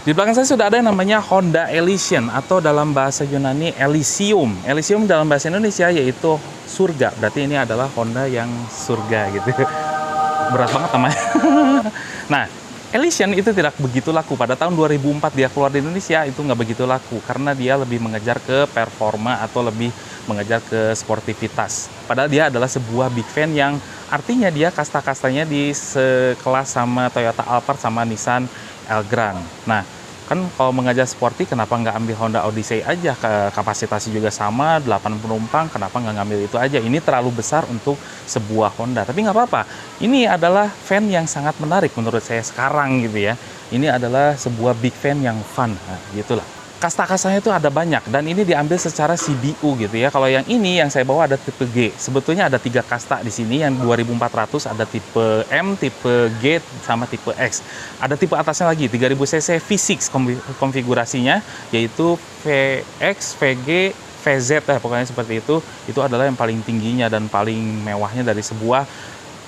Di belakang saya sudah ada yang namanya Honda Elysian atau dalam bahasa Yunani Elysium. Elysium dalam bahasa Indonesia yaitu surga. Berarti ini adalah Honda yang surga gitu. Berat banget namanya. Nah, Elysian itu tidak begitu laku. Pada tahun 2004 dia keluar di Indonesia, itu nggak begitu laku. Karena dia lebih mengejar ke performa atau lebih mengejar ke sportivitas. Padahal dia adalah sebuah big van yang artinya dia kasta-kastanya di sekelas sama Toyota Alphard sama Nissan Elgrand. Nah, kan kalau mengejar sporty, kenapa nggak ambil Honda Odyssey aja? Kapasitasnya juga sama, 8 penumpang, kenapa nggak ngambil itu aja? Ini terlalu besar untuk sebuah Honda. Tapi nggak apa-apa. Ini adalah van yang sangat menarik menurut saya sekarang gitu ya. Ini adalah sebuah big van yang fun. Nah, gitulah. Kasta-kastanya itu ada banyak dan ini diambil secara CBU gitu ya. Kalau yang ini yang saya bawa ada tipe G. Sebetulnya ada 3 kasta di sini yang 2400, ada tipe M, tipe G sama tipe X. Ada tipe atasnya lagi 3000 cc V6 konfigurasinya yaitu VX, VG, VZ pokoknya seperti itu. Itu adalah yang paling tingginya dan paling mewahnya dari sebuah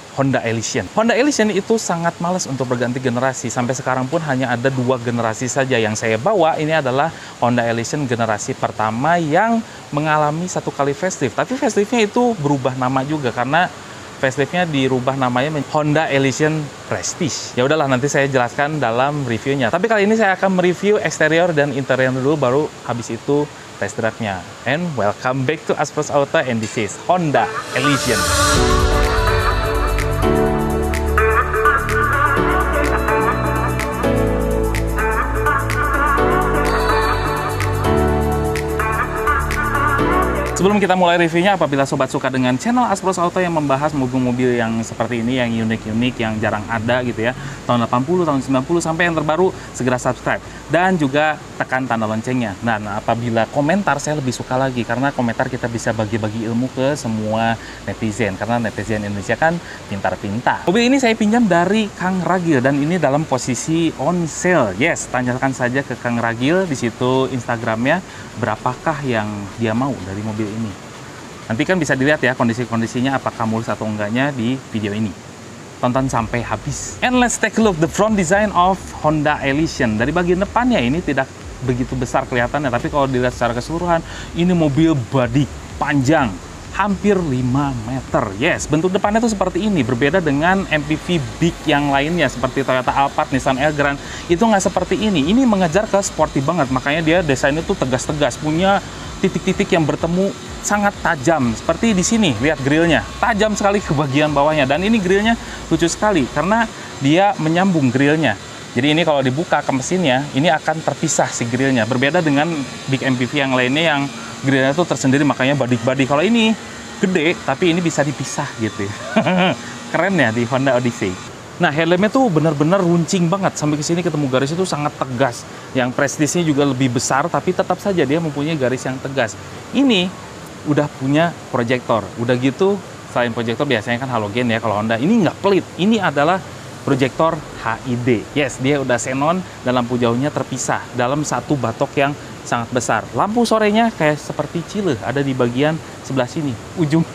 Honda Elysian. Honda Elysian itu sangat malas untuk berganti generasi. Sampai sekarang pun hanya ada 2 generasi saja. Yang saya bawa ini adalah Honda Elysian generasi pertama yang mengalami 1 kali facelift. Tapi faceliftnya itu berubah nama juga karena faceliftnya dirubah namanya Honda Elysian Prestige. Ya udahlah, nanti saya jelaskan dalam reviewnya. Tapi kali ini saya akan mereview eksterior dan interior dulu, baru habis itu test drive-nya. And welcome back to Aspros Auto, and this is Honda Elysian. Sebelum kita mulai reviewnya, apabila sobat suka dengan channel Aspros Auto yang membahas mobil-mobil yang seperti ini, yang unik-unik, yang jarang ada gitu ya, tahun 80, tahun 90, sampai yang terbaru, segera subscribe. Dan juga tekan tanda loncengnya. Nah, apabila komentar, saya lebih suka lagi, karena komentar kita bisa bagi-bagi ilmu ke semua netizen. Karena netizen Indonesia kan pintar-pintar. Mobil ini saya pinjam dari Kang Ragil, dan ini dalam posisi on sale. Yes, tanyakan saja ke Kang Ragil, di situ Instagramnya, berapakah yang dia mau dari mobil ini. Nanti kan bisa dilihat ya kondisi-kondisinya apakah mulus atau enggaknya di video ini. Tonton sampai habis. And let's take a look the front design of Honda Elysian. Dari bagian depannya ini tidak begitu besar kelihatannya, tapi kalau dilihat secara keseluruhan, ini mobil body panjang hampir 5 meter. Yes, bentuk depannya tuh seperti ini. Berbeda dengan MPV big yang lainnya seperti Toyota Alphard, Nissan Elgrand. Itu nggak seperti ini. Ini mengejar ke sporty banget. Makanya dia desainnya tuh tegas-tegas. Punya titik-titik yang bertemu sangat tajam. Seperti di sini, lihat grillnya. Tajam sekali ke bagian bawahnya. Dan ini grillnya lucu sekali karena dia menyambung grillnya. Jadi ini kalau dibuka ke mesinnya, ini akan terpisah si grillnya. Berbeda dengan big MPV yang lainnya yang grillnya tuh tersendiri, makanya body-body. Kalau ini gede, tapi ini bisa dipisah gitu ya. Keren ya di Honda Odyssey. Nah, headlampnya tuh benar-benar runcing banget. Sampai ke sini ketemu garis itu sangat tegas. Yang prestisnya juga lebih besar, tapi tetap saja dia mempunyai garis yang tegas. Ini udah punya proyektor. Udah gitu, selain proyektor biasanya kan halogen ya kalau Honda. Ini nggak pelit. Ini adalah proyektor HID. Yes, dia udah xenon dan lampu jauhnya terpisah dalam satu batok yang sangat besar. Lampu sorenya kayak seperti Chile, ada di bagian sebelah sini, ujung.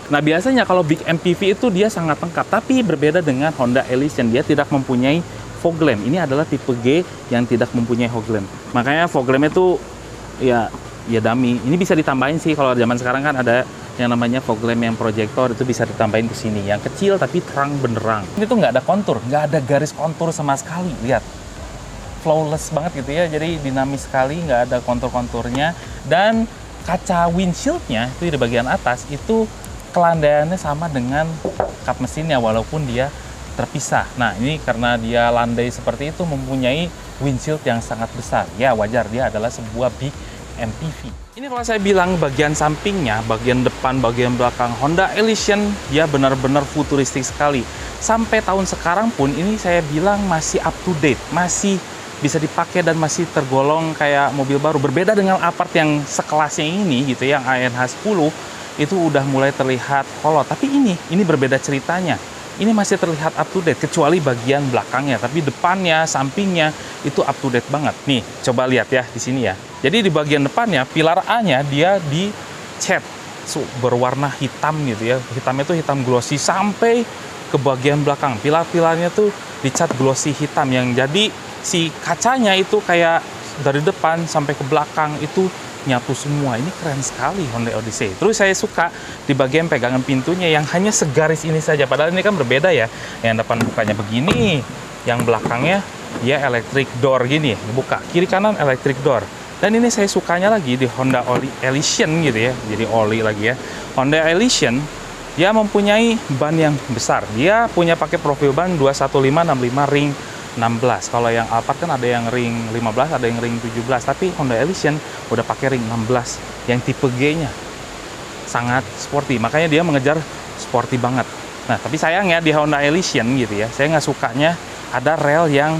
Nah, biasanya kalau big MPV itu dia sangat lengkap, tapi berbeda dengan Honda Elysian, dia tidak mempunyai fog lamp. Ini adalah tipe G yang tidak mempunyai fog lamp. Makanya fog lamp itu ya dummy. Ini bisa ditambahin sih, kalau zaman sekarang kan ada yang namanya fog lamp yang proyektor, itu bisa ditambahin ke sini. Yang kecil tapi terang benderang. Ini tuh nggak ada kontur, nggak ada garis kontur sama sekali. Lihat, flawless banget gitu ya. Jadi dinamis sekali, nggak ada kontur-konturnya. Dan kaca windshieldnya itu di bagian atas itu kelandaiannya sama dengan kap mesinnya walaupun dia terpisah. Nah, ini karena dia landai seperti itu mempunyai windshield yang sangat besar. Ya wajar, dia adalah sebuah big MPV. Ini kalau saya bilang bagian sampingnya, bagian depan, bagian belakang Honda Elysian, dia benar-benar futuristik sekali. Sampai tahun sekarang pun ini saya bilang masih up to date, masih bisa dipakai dan masih tergolong kayak mobil baru. Berbeda dengan Alphard yang sekelasnya ini gitu, yang ANH10 itu udah mulai terlihat kolot. Tapi ini berbeda ceritanya. Ini masih terlihat up to date kecuali bagian belakangnya, tapi depannya, sampingnya itu up to date banget. Nih, coba lihat ya di sini ya. Jadi di bagian depannya, pilar A-nya dia dicat berwarna hitam gitu ya. Hitamnya itu hitam glossy sampai ke bagian belakang. Pilar-pilarnya tuh dicat glossy hitam yang jadi si kacanya itu kayak dari depan sampai ke belakang itu nyatu semua. Ini keren sekali Hyundai Odyssey. Terus saya suka di bagian pegangan pintunya yang hanya segaris ini saja. Padahal ini kan berbeda ya. Yang depan bukanya begini, yang belakangnya dia electric door gini, buka. Kiri kanan electric door. Dan ini saya sukanya lagi di Honda Elysion gitu ya. Jadi oli lagi ya. Honda Elysion dia mempunyai ban yang besar. Dia punya pakai profil ban 215/65 ring 16. Kalau yang Alphard kan ada yang ring 15, ada yang ring 17. Tapi Honda Elysion udah pakai ring 16 yang tipe G-nya. Sangat sporty. Makanya dia mengejar sporty banget. Nah, tapi sayangnya di Honda Elysion gitu ya, saya nggak sukanya ada rel yang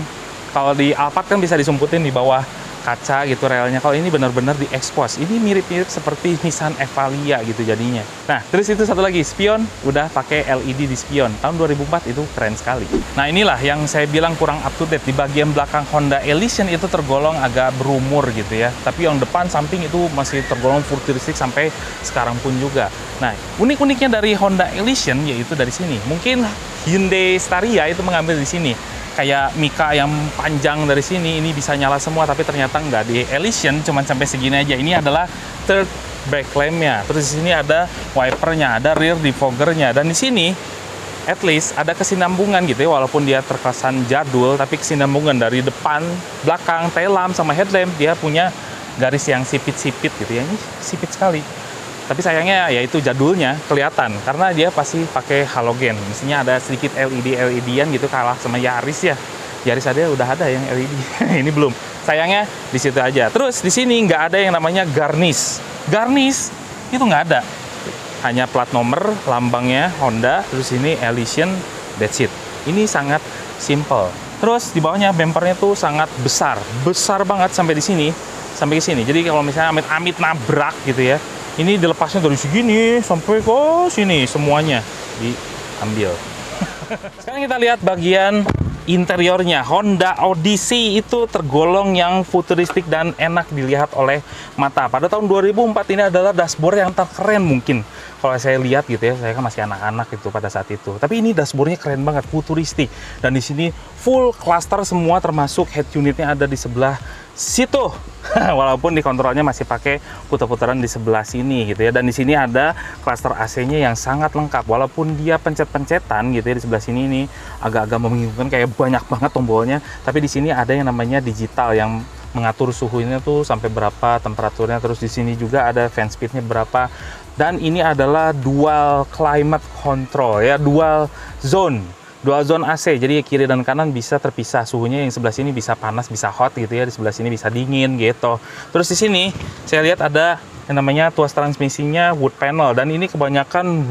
kalau di Alphard kan bisa disumputin di bawah kaca gitu relnya. Kalau ini benar-benar diekspos. Ini mirip-mirip seperti Nissan Evalia gitu jadinya. Nah, terus itu satu lagi, spion udah pakai LED di spion. Tahun 2004 itu keren sekali. Nah, inilah yang saya bilang kurang up to date. Di bagian belakang Honda Elysion itu tergolong agak berumur gitu ya. Tapi yang depan samping itu masih tergolong futuristik sampai sekarang pun juga. Nah, unik-uniknya dari Honda Elysion yaitu dari sini. Mungkin Hyundai Staria itu mengambil di sini. Kayak Mika yang panjang dari sini, ini bisa nyala semua, tapi ternyata nggak. Di Elysion cuma sampai segini aja. Ini adalah third brake lamp-nya. Terus di sini ada wipernya, ada rear defoggernya. Dan di sini, at least ada kesinambungan gitu ya. Walaupun dia terkesan jadul, tapi kesinambungan dari depan, belakang, tail lamp, sama headlamp. Dia punya garis yang sipit-sipit gitu ya. Ini sipit sekali. Tapi sayangnya ya itu jadulnya kelihatan karena dia pasti pakai halogen. Mestinya ada sedikit LED-LED-an gitu, kalah sama Yaris ya. Yaris udah ada yang LED. Ini belum. Sayangnya di situ aja. Terus di sini nggak ada yang namanya garnish. Garnish itu nggak ada. Hanya plat nomor, lambangnya Honda, terus ini Elysion, that's it. Ini sangat simple. Terus di bawahnya bempernya tuh sangat besar. Besar banget sampai di sini, sampai ke sini. Jadi kalau misalnya amit-amit nabrak gitu ya, ini dilepasnya dari segini sampai ke sini, semuanya diambil. Sekarang kita lihat bagian interiornya. Honda Odyssey itu tergolong yang futuristik dan enak dilihat oleh mata. Pada tahun 2004 ini adalah dashboard yang terkeren mungkin. Kalau saya lihat gitu ya, saya kan masih anak-anak itu pada saat itu. Tapi ini dashboardnya keren banget, futuristik. Dan di sini full cluster semua, termasuk head unitnya ada di sebelah situ. Walaupun di kontrolnya masih pakai putar-putaran di sebelah sini gitu ya. Dan di sini ada cluster AC-nya yang sangat lengkap. Walaupun dia pencet-pencetan gitu ya di sebelah sini, ini agak-agak membingungkan kayak banyak banget tombolnya. Tapi di sini ada yang namanya digital yang mengatur suhunya tuh sampai berapa temperaturnya. Terus di sini juga ada fan speed-nya berapa. Dan ini adalah dual climate control ya, dual zone AC. Jadi kiri dan kanan bisa terpisah suhunya. Yang sebelah sini bisa panas, bisa hot gitu ya. Di sebelah sini bisa dingin gitu. Terus di sini saya lihat ada yang namanya tuas transmisinya wood panel, dan ini kebanyakan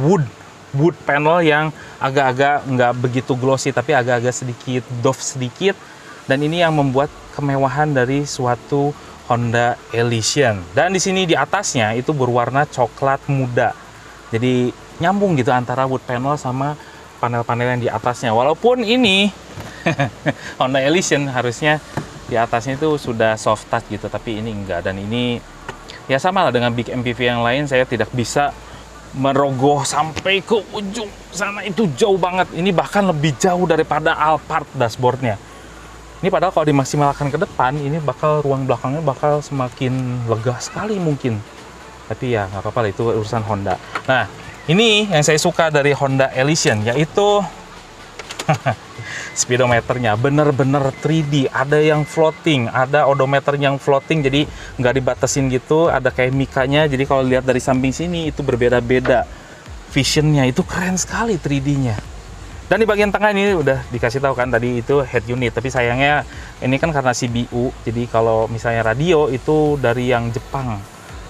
wood panel yang agak-agak nggak begitu glossy, tapi agak-agak sedikit doff sedikit. Dan ini yang membuat kemewahan dari suatu Honda Elysion. Dan di sini di atasnya itu berwarna coklat muda. Jadi nyambung gitu antara wood panel sama panel-panel yang di atasnya. Walaupun ini Honda Elysion harusnya di atasnya itu sudah soft touch gitu, tapi ini enggak. Dan ini ya sama lah dengan big MPV yang lain, saya tidak bisa merogoh sampai ke ujung sana, itu jauh banget. Ini bahkan lebih jauh daripada Alphard dashboardnya. Ini padahal kalau dimaksimalkan ke depan, ini bakal ruang belakangnya bakal semakin lega sekali mungkin. Tapi ya nggak apa-apa lah, itu urusan Honda. Nah, ini yang saya suka dari Honda Elysion, yaitu speedometernya bener-bener 3D. Ada yang floating, ada odometer yang floating, jadi nggak dibatasin gitu. Ada kayak Mikanya, jadi kalau lihat dari samping sini itu berbeda-beda. Visionnya itu keren sekali 3D-nya. Dan di bagian tengah ini udah dikasih tahu kan tadi itu head unit, tapi sayangnya ini kan karena CBU, jadi kalau misalnya radio itu dari yang Jepang,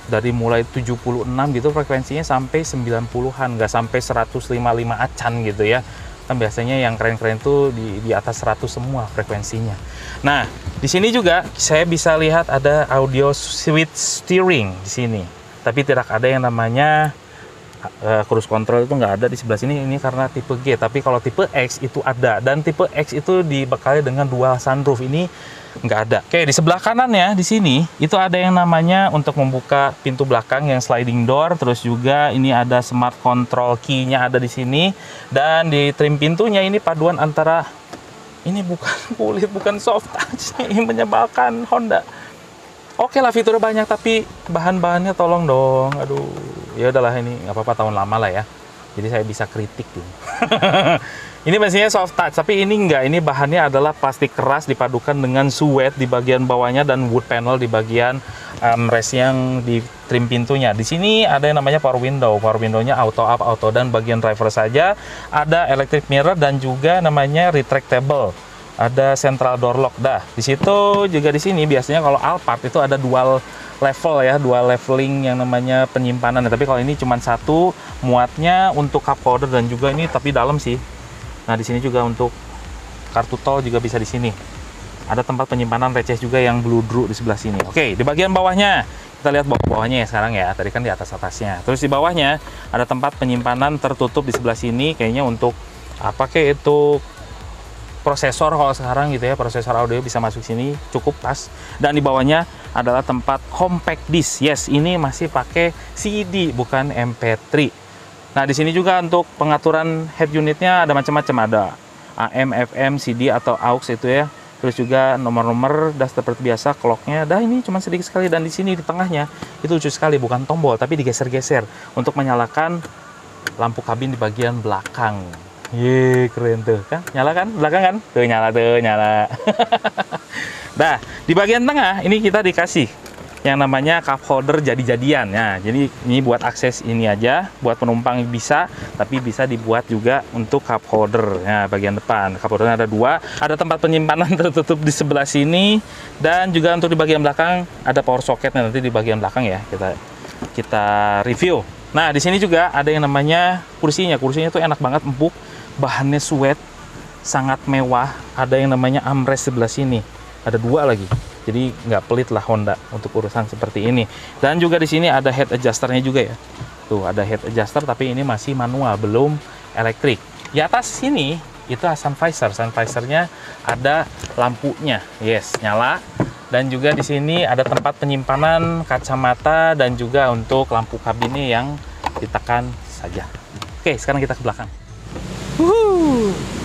dari mulai 76 gitu frekuensinya sampai 90-an, nggak sampai 155 acan gitu ya. Kan biasanya yang keren-keren tuh di atas 100 semua frekuensinya. Nah, di sini juga saya bisa lihat ada audio switch steering di sini, tapi tidak ada yang namanya cruise control, itu nggak ada di sebelah sini. Ini karena tipe G, tapi kalau tipe X itu ada, dan tipe X itu dibekali dengan dual sunroof. Ini nggak ada. Oke, di sebelah kanannya di sini itu ada yang namanya untuk membuka pintu belakang yang sliding door. Terus juga ini ada smart control key-nya ada di sini, dan di trim pintunya ini paduan antara Ini bukan kulit, bukan soft touch. Ini menyebalkan Honda. Oke lah, fiturnya banyak, tapi bahan-bahannya tolong dong. Aduh, ya udahlah, ini nggak apa-apa, tahun lama lah ya. Jadi saya bisa kritik tuh. Ini mesinnya soft touch, tapi ini enggak. Ini bahannya adalah plastik keras dipadukan dengan suede di bagian bawahnya dan wood panel di bagian rest yang di trim pintunya. Di sini ada yang namanya power window. Power window-nya auto up, auto down bagian driver saja. Ada electric mirror dan juga namanya retractable. Ada central door lock. Dah, di situ juga di sini biasanya kalau Alphard itu ada dual level ya, dual leveling yang namanya penyimpanan. Tapi kalau ini cuma satu, muatnya untuk cup holder dan juga ini tapi dalam sih. Nah, di sini juga untuk kartu tol juga bisa di sini. Ada tempat penyimpanan receh juga yang bludru di sebelah sini. Oke, di bagian bawahnya kita lihat bawahnya ya sekarang ya. Tadi kan di atasnya. Terus di bawahnya ada tempat penyimpanan tertutup di sebelah sini. Kayaknya untuk apa kayak itu prosesor kalau sekarang gitu ya. Prosesor audio bisa masuk sini, cukup pas. Dan di bawahnya adalah tempat compact disc. Yes, ini masih pakai CD bukan MP3. Nah, di sini juga untuk pengaturan head unitnya ada macam-macam, ada AM, FM, CD atau aux itu ya. Terus juga nomor-nomor, dah seperti biasa, clocknya. Dah ini cuma sedikit sekali, dan di sini di tengahnya itu lucu sekali, bukan tombol tapi digeser-geser untuk menyalakan lampu kabin di bagian belakang. Ye, keren tuh kan? Nyala kan? Belakang kan? Tuh nyala tuh, nyala. Nah, di bagian tengah ini kita dikasih yang namanya cup holder jadi-jadian. Nah, jadi ini buat akses ini aja, buat penumpang bisa, tapi bisa dibuat juga untuk cup holder. Nah, bagian depan cup holdernya ada dua, ada tempat penyimpanan tertutup di sebelah sini, dan juga untuk di bagian belakang ada power socketnya nanti di bagian belakang ya. Kita review. Nah, di sini juga ada yang namanya kursinya. Kursinya tuh enak banget, empuk, bahannya suede, sangat mewah. Ada yang namanya armrest sebelah sini. Ada dua lagi. Jadi nggak pelit lah Honda untuk urusan seperti ini. Dan juga di sini ada head adjusternya juga ya. Tuh ada head adjuster, tapi ini masih manual, belum elektrik. Di atas sini itu sun visor. Sun visornya ada lampunya, yes, nyala. Dan juga di sini ada tempat penyimpanan kacamata dan juga untuk lampu kabinnya yang ditekan saja. Oke, sekarang kita ke belakang.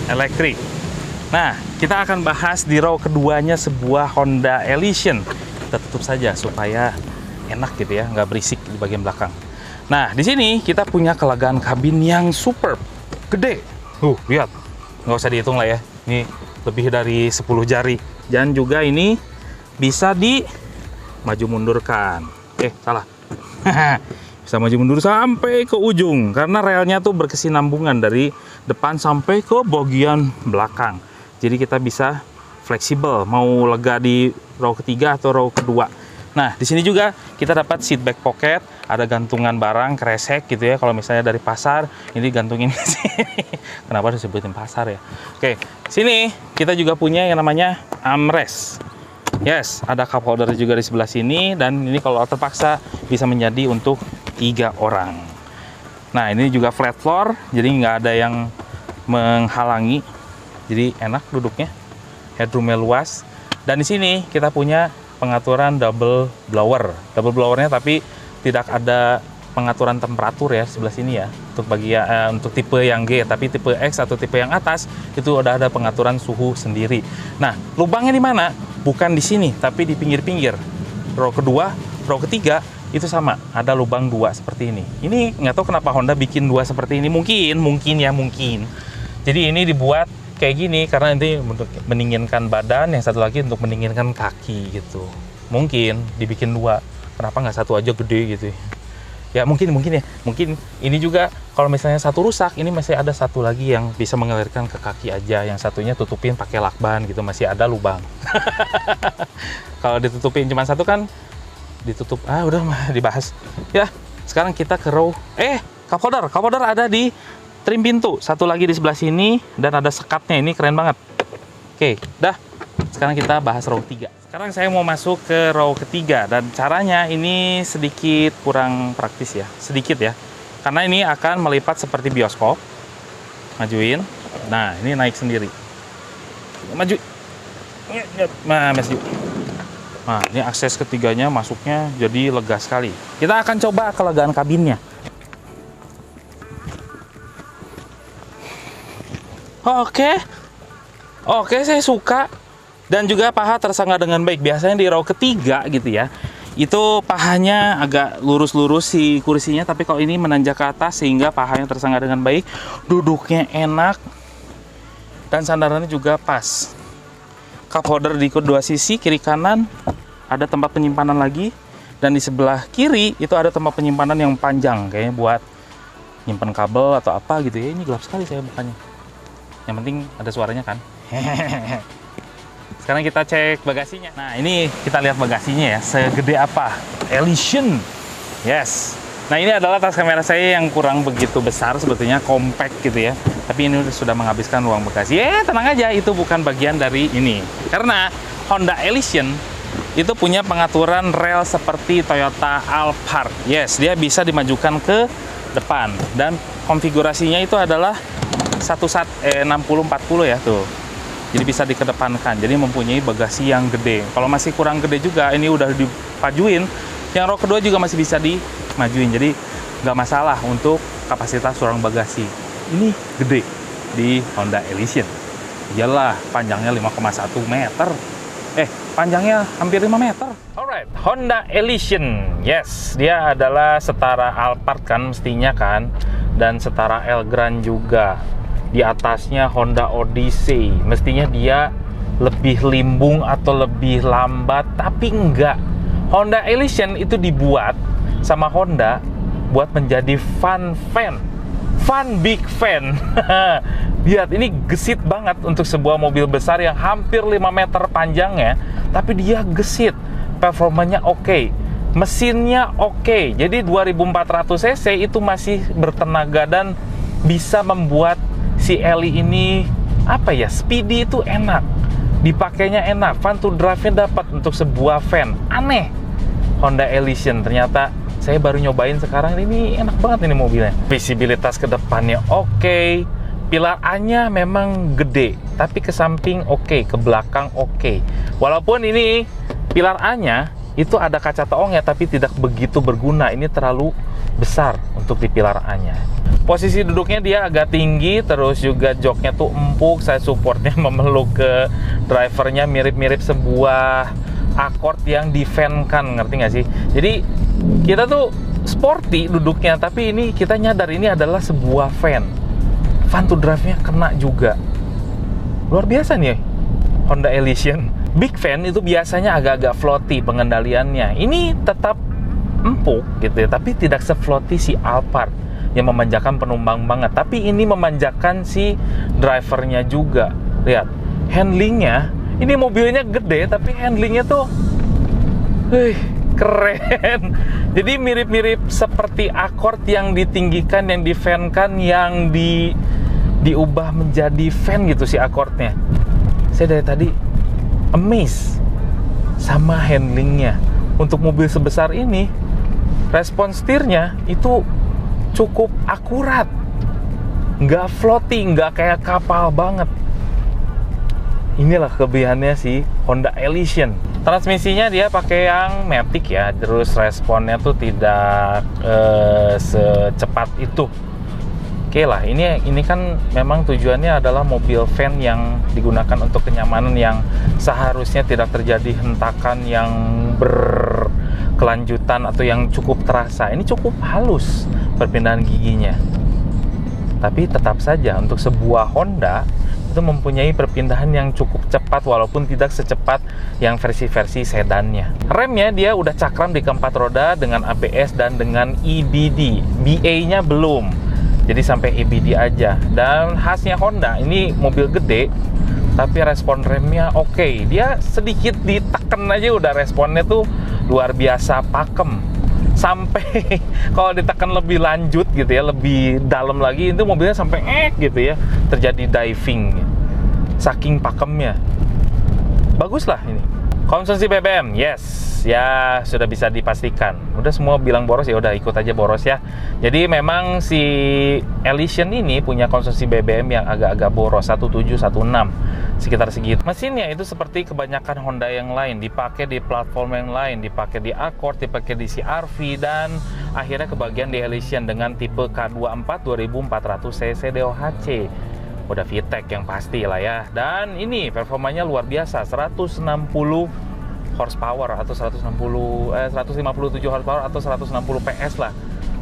Elektrik. Nah, kita akan bahas di row keduanya sebuah Honda Elysion. Kita tutup saja supaya enak gitu ya, nggak berisik di bagian belakang. Nah, di sini kita punya kelegaan kabin yang superb, gede. Lihat, nggak usah dihitung lah ya. Ini lebih dari 10 jari. Dan juga ini bisa di maju mundurkan. Salah. Bisa maju mundur sampai ke ujung karena relnya tuh berkesinambungan dari depan sampai ke bagian belakang. Jadi kita bisa fleksibel, mau lega di row ketiga atau row kedua. Nah, di sini juga kita dapat seat back pocket, ada gantungan barang, kresek gitu ya. Kalau misalnya dari pasar, ini gantungin di sini. Kenapa disebutin pasar ya? Oke, sini kita juga punya yang namanya armrest. Yes, ada cup holder juga di sebelah sini, dan ini kalau terpaksa bisa menjadi untuk 3 orang. Nah, ini juga flat floor, jadi nggak ada yang menghalangi. Jadi enak duduknya, headroomnya luas. Dan di sini kita punya pengaturan double blower. Double blowernya tapi tidak ada pengaturan temperatur ya sebelah sini ya. Untuk untuk tipe yang G, tapi tipe X atau tipe yang atas itu udah ada pengaturan suhu sendiri. Nah, lubangnya di mana? Bukan di sini, tapi di pinggir-pinggir. Row kedua, row ketiga itu sama, ada lubang 2 seperti ini. Ini nggak tahu kenapa Honda bikin 2 seperti ini. Mungkin. Jadi ini dibuat kayak gini karena nanti untuk mendinginkan badan, yang satu lagi untuk mendinginkan kaki gitu. Mungkin dibikin 2. Kenapa nggak satu aja gede gitu ya? Mungkin ini juga kalau misalnya satu rusak, ini masih ada satu lagi yang bisa mengalirkan ke kaki aja, yang satunya tutupin pakai lakban gitu, masih ada lubang. Kalau ditutupin cuma satu kan ditutup, udah dibahas ya. Sekarang kita ke row cup holder ada di trim pintu, satu lagi di sebelah sini, dan ada sekatnya. Ini keren banget. Oke, dah. Sekarang kita bahas row 3. Sekarang saya mau masuk ke row ketiga, dan caranya ini sedikit kurang praktis ya. Sedikit ya. Karena ini akan melipat seperti bioskop. Majuin. Nah, ini naik sendiri. Maju. Maju. Nah, ini akses ketiganya masuknya jadi lega sekali. Kita akan coba kelegaan kabinnya. Oke. Oke, saya suka. Dan juga paha tersangga dengan baik. Biasanya di row ketiga gitu ya, itu pahanya agak lurus-lurus si kursinya, tapi kalau ini menanjak ke atas sehingga pahanya tersangga dengan baik. Duduknya enak dan sandarannya juga pas. Cup holder di kedua sisi, kiri kanan ada tempat penyimpanan lagi, dan di sebelah kiri itu ada tempat penyimpanan yang panjang kayaknya buat nyimpen kabel atau apa gitu ya. Ini gelap sekali saya bukanya. Yang penting ada suaranya kan. Sekarang kita cek bagasinya. Nah, ini kita lihat bagasinya ya, segede apa. Elysian. Yes. Nah, ini adalah tas kamera saya yang kurang begitu besar sebetulnya, compact gitu ya. Tapi ini sudah menghabiskan ruang bagasi. Tenang aja, itu bukan bagian dari ini. Karena Honda Elysian itu punya pengaturan rel seperti Toyota Alphard. Yes, dia bisa dimajukan ke depan. Dan konfigurasinya itu adalah 60-40 ya tuh. Jadi bisa dikedepankan, jadi mempunyai bagasi yang gede. Kalau masih kurang gede juga, ini udah dipajuin, yang row kedua juga masih bisa dimajuin. Jadi nggak masalah untuk kapasitas ruang bagasi. Ini gede di Honda Elysian. Iyalah, panjangnya 5,1 meter. Panjangnya hampir 5 meter. Alright, Honda Elysian. Yes, dia adalah setara Alphard kan mestinya kan, dan setara Elgrand juga. Di atasnya Honda Odyssey, mestinya dia lebih limbung atau lebih lambat, tapi enggak. Honda Elysian itu dibuat sama Honda buat menjadi fun big fan. Lihat, ini gesit banget untuk sebuah mobil besar yang hampir 5 meter panjangnya, tapi dia gesit. Performanya oke, mesinnya oke. Jadi 2400 cc itu masih bertenaga dan bisa membuat si Eli ini speedy itu enak, dipakainya enak, fun to drive-nya dapat untuk sebuah van. Aneh, Honda Elysian ternyata saya baru nyobain sekarang, ini enak banget ini mobilnya. Visibilitas ke depannya oke, pilar A-nya memang gede, tapi ke samping oke, ke belakang oke. Walaupun ini pilar A-nya itu ada kaca teongnya, tapi tidak begitu berguna, ini terlalu besar untuk di pilar A-nya. Posisi duduknya dia agak tinggi, terus juga joknya tuh empuk. Saya supportnya memeluk ke drivernya, mirip-mirip sebuah Accord yang di-van-kan, ngerti nggak sih? Jadi kita tuh sporty duduknya, tapi ini kita nyadar ini adalah sebuah van. Fun to drive-nya kena juga. Luar biasa nih Honda Elysian. Big van itu biasanya agak-agak floaty pengendaliannya. Ini tetap empuk gitu ya, tapi tidak se-floaty si Alphard yang memanjakan penumpang banget. Tapi ini memanjakan si drivernya juga. Lihat, handlingnya, ini mobilnya gede tapi handlingnya tuh keren. Jadi mirip-mirip seperti Accord yang ditinggikan, yang di-van-kan, yang diubah menjadi van gitu si Accordnya. Saya dari tadi amazed sama handlingnya. Untuk mobil sebesar ini, respon setirnya itu cukup akurat, nggak floating, nggak kayak kapal banget. Inilah kelebihannya si Honda Elysian. Transmisinya dia pakai yang matic ya, terus responnya tuh tidak secepat itu. Oke lah, ini kan memang tujuannya adalah mobil van yang digunakan untuk kenyamanan, yang seharusnya tidak terjadi hentakan yang berkelanjutan atau yang cukup terasa. Ini cukup halus perpindahan giginya. Tapi tetap saja untuk sebuah Honda itu mempunyai perpindahan yang cukup cepat, walaupun tidak secepat yang versi-versi sedannya. Remnya dia udah cakram di keempat roda dengan ABS dan dengan EBD. BA-nya belum. Jadi sampai EBD aja. Dan khasnya Honda, ini mobil gede tapi respon remnya oke. Dia sedikit ditekan aja udah responnya tuh luar biasa pakem. Sampai kalau ditekan lebih lanjut gitu ya, lebih dalam lagi, itu mobilnya sampai gitu ya, terjadi diving. Saking pakemnya. Bagus lah ini. Konsumsi BBM, yes, ya sudah bisa dipastikan. Udah semua bilang boros, ya udah ikut aja boros ya. Jadi memang si Elysian ini punya konsumsi BBM yang agak-agak boros, 1716 sekitar segitu. Mesinnya itu seperti kebanyakan Honda yang lain, dipakai di platform yang lain, dipakai di Accord, dipakai di CR-V, dan akhirnya kebagian di Elysian dengan tipe K24 2400 cc DOHC. Udah VTEC yang pasti lah ya. Dan ini performanya luar biasa, 160 horsepower atau 157 horsepower atau 160 PS lah.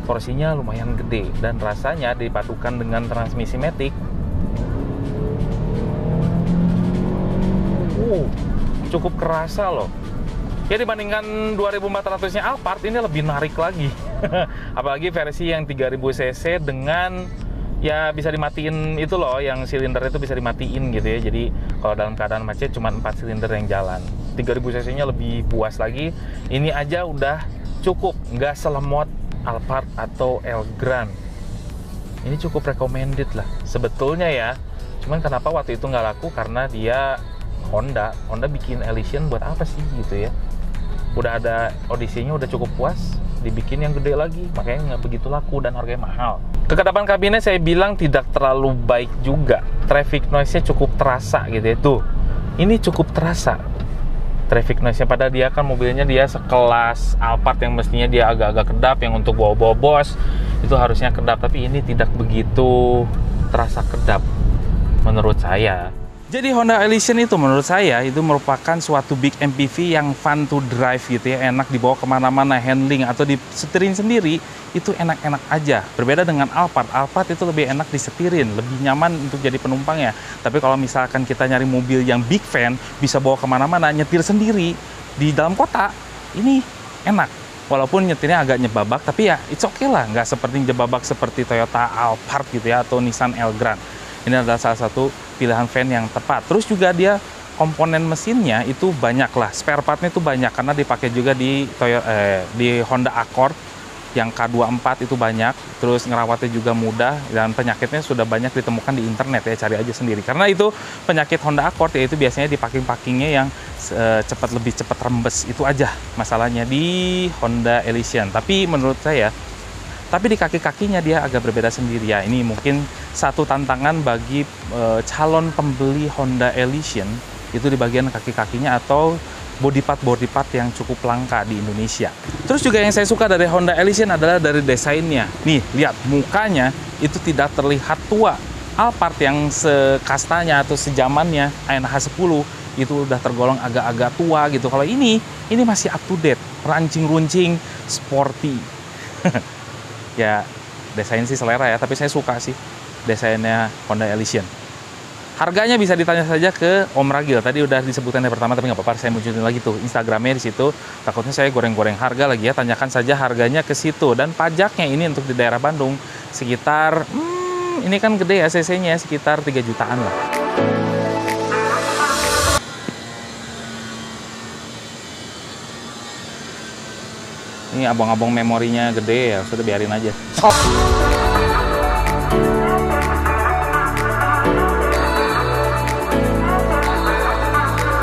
Porsinya lumayan gede dan rasanya dipadukan dengan transmisi matic, cukup kerasa loh. Ya dibandingkan 2400-nya Alphard, ini lebih narik lagi. Apalagi versi yang 3000 cc dengan ya bisa dimatiin itu loh, yang silinder itu bisa dimatiin gitu ya. Jadi kalau dalam keadaan macet cuma 4 silinder yang jalan. 3000 cc-nya lebih puas lagi. Ini aja udah cukup, nggak selemot Alphard atau Elgrand. Ini cukup recommended lah sebetulnya ya. Cuman kenapa waktu itu nggak laku, karena dia Honda bikin Elysion buat apa sih gitu ya. Udah ada Odyssey-nya udah cukup puas, dibikin yang gede lagi, makanya nggak begitu laku dan harganya mahal. Kekedapan kabinnya saya bilang tidak terlalu baik juga. Traffic noise-nya cukup terasa gitu ya. Tuh, ini cukup terasa traffic noise-nya, padahal dia kan mobilnya dia sekelas Alphard yang mestinya dia agak-agak kedap, yang untuk bawa-bawa bos itu harusnya kedap, tapi ini tidak begitu terasa kedap menurut saya. Jadi Honda Elysion itu menurut saya itu merupakan suatu big MPV yang fun to drive gitu ya, enak dibawa kemana-mana, handling atau disetirin sendiri itu enak-enak aja. Berbeda dengan Alphard itu lebih enak disetirin, lebih nyaman untuk jadi penumpang ya. Tapi kalau misalkan kita nyari mobil yang big van, bisa bawa kemana-mana, nyetir sendiri di dalam kota, ini enak. Walaupun nyetirnya agak nyebabak, tapi ya it's okay lah, nggak seperti nyebabak seperti Toyota Alphard gitu ya, atau Nissan Elgrand. Ini adalah salah satu pilihan van yang tepat. Terus juga dia komponen mesinnya itu banyak lah, spare partnya itu banyak karena dipakai juga di Honda Accord yang K24 itu banyak. Terus ngerawatnya juga mudah dan penyakitnya sudah banyak ditemukan di internet ya, cari aja sendiri. Karena itu penyakit Honda Accord yaitu biasanya di packing-packingnya yang lebih cepat rembes, itu aja masalahnya di Honda Elysion. Tapi menurut saya, tapi di kaki-kakinya dia agak berbeda sendiri ya. Ini mungkin satu tantangan bagi calon pembeli Honda Elysion, itu di bagian kaki-kakinya atau body part yang cukup langka di Indonesia. Terus juga yang saya suka dari Honda Elysion adalah dari desainnya. Nih, lihat mukanya itu tidak terlihat tua. Alphard yang sekastanya atau sejamannya ANH10 itu udah tergolong agak-agak tua gitu. Kalau ini masih up to date, rancing-runcing, sporty. Ya, desain sih selera ya, tapi saya suka sih desainnya Honda Elysion. Harganya bisa ditanya saja ke Om Ragil. Tadi udah disebutkan yang pertama, tapi nggak apa-apa, saya munculin lagi tuh Instagramnya di situ. Takutnya saya goreng-goreng harga lagi ya. Tanyakan saja harganya ke situ. Dan pajaknya ini untuk di daerah Bandung sekitar, ini kan gede ya cc-nya, sekitar 3 jutaan lah. Ini abang-abang memorinya gede ya, sudah biarin aja.